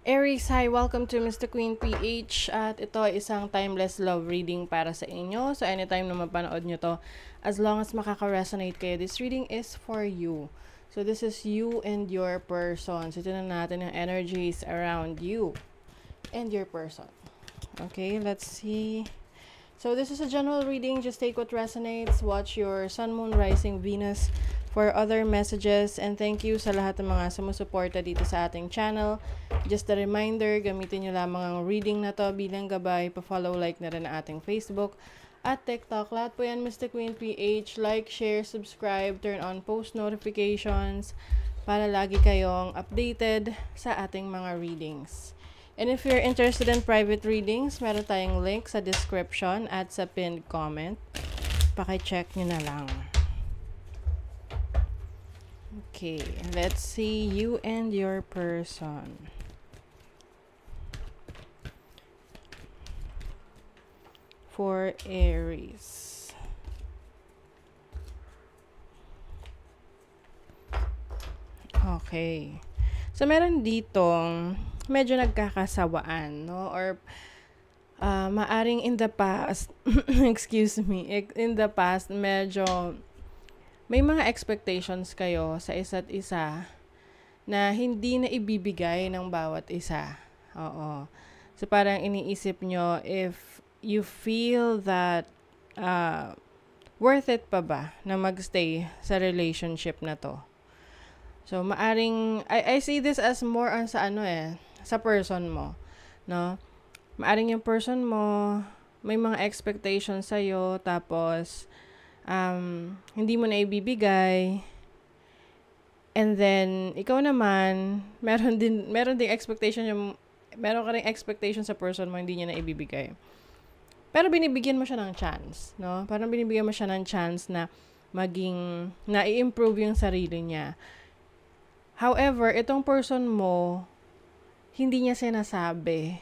Aries, hi! Welcome to Mr. Queen PH at ito ay isang timeless love reading para sa inyo. So anytime na mapanood nyo to, as long as makaka-resonate kayo, this reading is for you. So this is you and your person. So tignan natin ang energies around you and your person. Okay, let's see. So this is a general reading. Just take what resonates. Watch your sun, moon, rising, Venus for other messages. And thank you sa lahat ng mga sumusuporta dito sa ating channel. Just a reminder, gamitin nyo lamang ang reading na to bilang gabay. Pa-follow, like na rin ang ating Facebook at TikTok. Lahat po yan, Mr. Queen PH. Like, share, subscribe, turn on post notifications para lagi kayong updated sa ating mga readings. And if you're interested in private readings, meron tayong link sa description at sa pinned comment. Paki-check nyo na lang. Okay, let's see you and your person. For Aries. Okay. So, meron ditong medyo nagkakasawaan, no? Or maaring in the past, excuse me, in the past, medyo may mga expectations kayo sa isa't isa na hindi na ibibigay ng bawat isa. Oo. So, parang iniisip nyo if you feel that worth it pa ba na magstay sa relationship na to. So, maaring, I see this as more on sa sa person mo, no? Maaring yung person mo, may mga expectations sa'yo, tapos, hindi mo na ibibigay, and then, ikaw naman, meron ding expectation meron ka ring expectation sa person mo, hindi niya na ibibigay. Pero binibigyan mo siya ng chance, no? Parang binibigyan mo siya ng chance na na-i-improve yung sarili niya. However, itong person mo, hindi niya sinasabi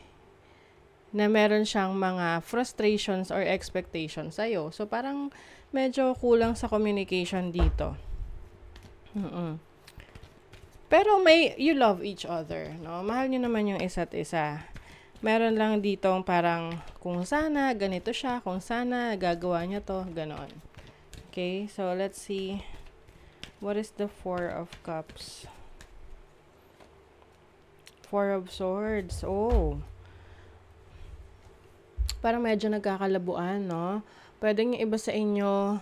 na meron siyang mga frustrations or expectations sa'yo. So, parang medyo kulang sa communication dito. Pero you love each other, no? Mahal niyo naman yung isa't isa. Meron lang ditong parang kung sana ganito siya, kung sana gagawa niya to, ganon. Okay, so let's see. What is the Four of Cups? Four of Swords. Oh. Parang medyo nagkakalabuan, no? Pwedeng yung iba sa inyo,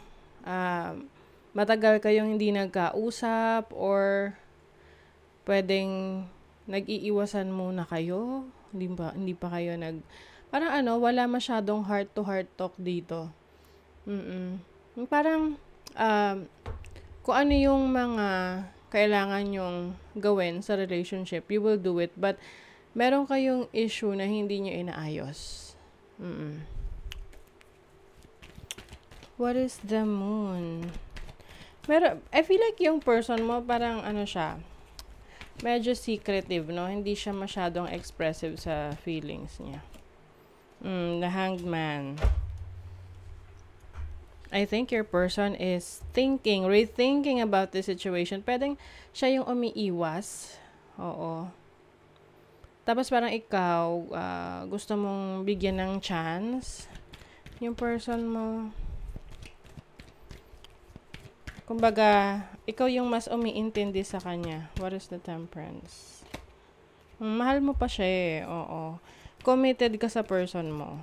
matagal kayong hindi nagkausap or pwedeng nag-iiwasan muna kayo. Hindi pa kayo parang wala masyadong heart-to-heart talk dito. Parang, kung ano yung mga kailangan yung gawin sa relationship, you will do it. But, meron kayong issue na hindi nyo inaayos. What is the Moon? I feel like yung person mo, parang siya, medyo secretive, no? Hindi siya masyadong expressive sa feelings niya. The Hanged Man. I think your person is rethinking about the situation. Pwedeng siya yung umiiwas. Oo. Tapos parang ikaw, gusto mong bigyan ng chance. Yung person mo. Kumbaga, ikaw yung mas umiintindi sa kanya. What is the Temperance? Mahal mo pa siya eh. Oo. Committed ka sa person mo.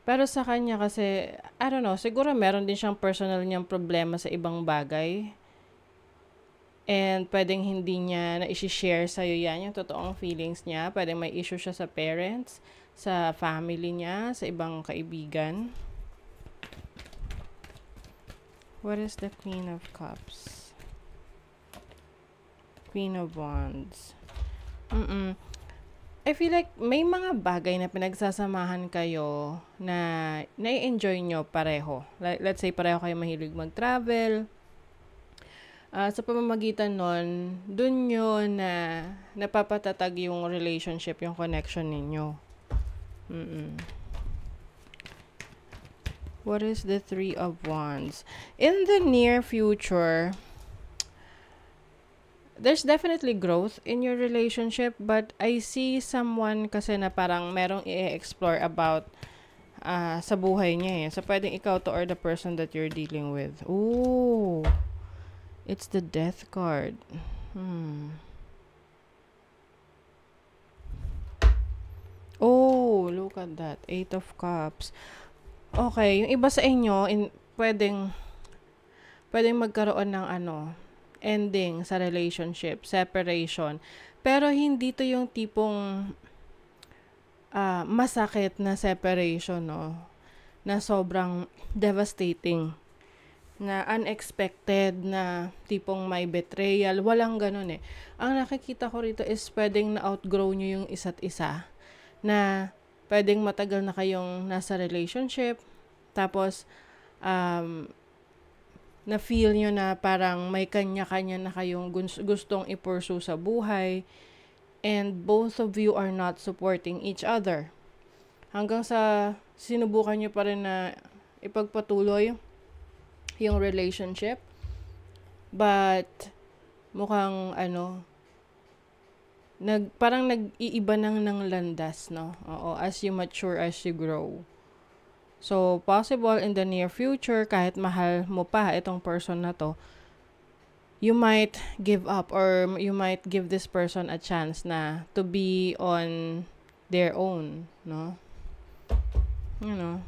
Pero sa kanya kasi, I don't know, siguro meron din siyang personal niyang problema sa ibang bagay. And pwedeng hindi niya na-share sa'yo yan, yung totoong feelings niya. Pwedeng may issue siya sa parents, sa family niya, sa ibang kaibigan. What is the Queen of Cups? Queen of Wands. I feel like may mga bagay na pinagsasamahan kayo na nai-enjoy nyo pareho. Let's say pareho kayo mahilig mag-travel. Sa pamamagitan nun, dun nyo na napapatatag yung relationship, yung connection ninyo. What is the Three of Wands? In the near future, there's definitely growth in your relationship, but I see someone kasi na parang merong i-explore about sa buhay niya eh. So, pwedeng ikaw to or the person that you're dealing with. Ooh, it's the death card. Oh, look at that. 8 of Cups. Okay, yung iba sa inyo, pwedeng magkaroon ng ending sa relationship, separation. Pero hindi to yung tipong masakit na separation, no? Na sobrang devastating. Na unexpected, na tipong may betrayal. Walang ganun eh. Ang nakikita ko rito is pwedeng na-outgrow nyo yung isa't isa. Na pwedeng matagal na kayong nasa relationship. Tapos, na-feel nyo na parang may kanya-kanya na kayong gustong i-pursue sa buhay. And both of you are not supporting each other. Hanggang sa sinubukan nyo pa rin na ipagpatuloy yung relationship. But, mukhang parang nag-iiba ng landas, no? Oo, as you mature, as you grow. So, possible in the near future, kahit mahal mo pa itong person na to, you might give up or you might give this person a chance na to be on their own, no? You know.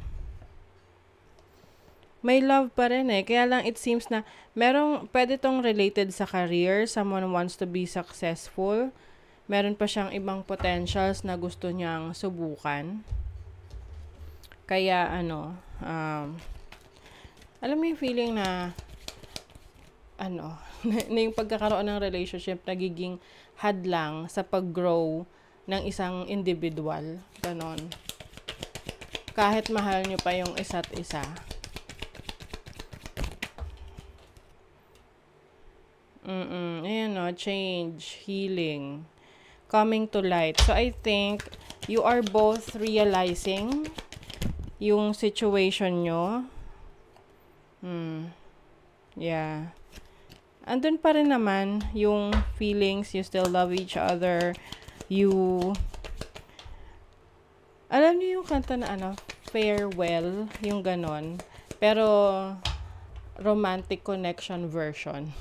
May love pa rin eh. Kaya lang it seems na pwede tong related sa career. Someone wants to be successful. Meron pa siyang ibang potentials na gusto niyang subukan. Kaya alam mo yung feeling na na yung pagkakaroon ng relationship nagiging hadlang sa pag-grow ng isang individual. Ganon. Kahit mahal nyo pa yung isa't isa. Ayan o, change, healing, coming to light. So, I think you are both realizing yung situation nyo. Yeah. Andun pa rin naman yung feelings, you still love each other. Alam niyo yung kanta na farewell, yung ganon. Pero, romantic connection version.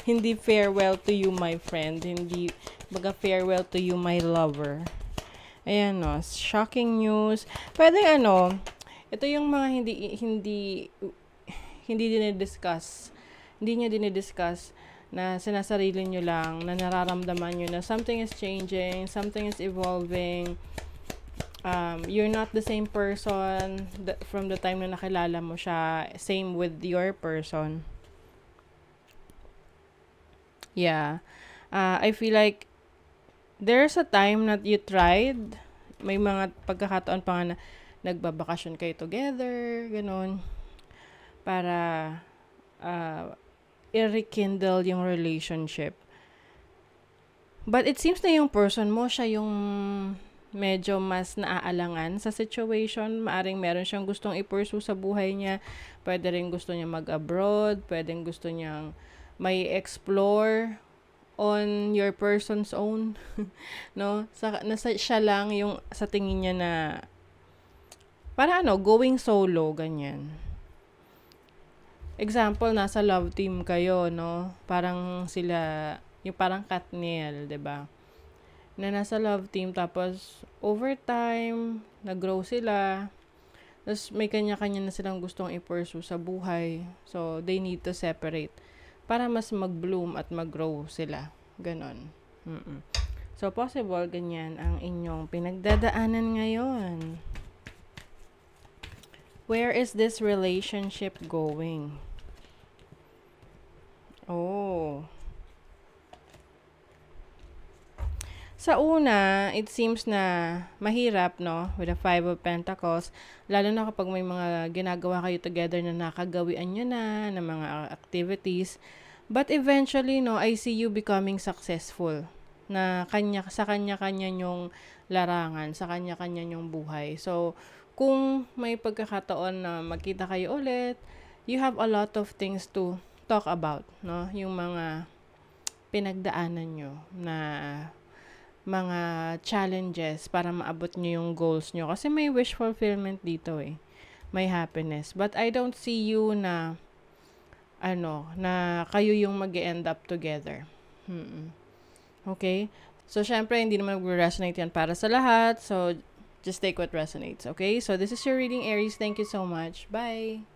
Hindi farewell to you, my friend. Hindi, baga farewell to you, my lover. Ayan no, shocking news. Pwede ito yung mga hindi dinidiscuss. Hindi nyo dinidiscuss na sinasarili nyo lang, na nararamdaman nyo na something is changing, something is evolving. You're not the same person from the time na nakilala mo siya. Same with your person. Yeah. I feel like there's a time that you tried. May mga pagkakataon pa nga na nagbabakasyon kayo together, ganun. Para i-rekindle yung relationship. But it seems na yung person mo, siya yung medyo mas naaalangan sa situation. Maaring meron siyang gustong i-pursue sa buhay niya. Pwede rin gusto niya mag-abroad. Pwedeng gusto niyang may explore on your person's own. No? Siya lang yung sa tingin niya na para going solo, ganyan. Example, nasa love team kayo, no? Parang sila, yung parang Katniel, 'di ba? Na nasa love team, tapos over time, nag-grow sila. Tapos may kanya-kanya na silang gustong i-pursue sa buhay. So, they need to separate para mas mag-bloom at mag-grow sila. Ganon. So, possible, ganyan ang inyong pinagdadaanan ngayon. Where is this relationship going? Oh. Sa una, it seems na mahirap, no? With the 5 of Pentacles. Lalo na kapag may mga ginagawa kayo together na nakagawian nyo na, ng mga activities. But eventually, no, I see you becoming successful. Na sa kanya-kanya nyong larangan, sa kanya-kanya nyong buhay. So, kung may pagkakataon na magkita kayo ulit, you have a lot of things to talk about, no? Yung mga pinagdaanan nyo na mga challenges para maabot nyo yung goals nyo. Kasi may wish fulfillment dito eh. May happiness. But I don't see you na na kayo yung mag-end up together. Okay? So, syempre, hindi naman mag-resonate yan para sa lahat. So, just take what resonates. Okay? So, this is your reading, Aries. Thank you so much. Bye!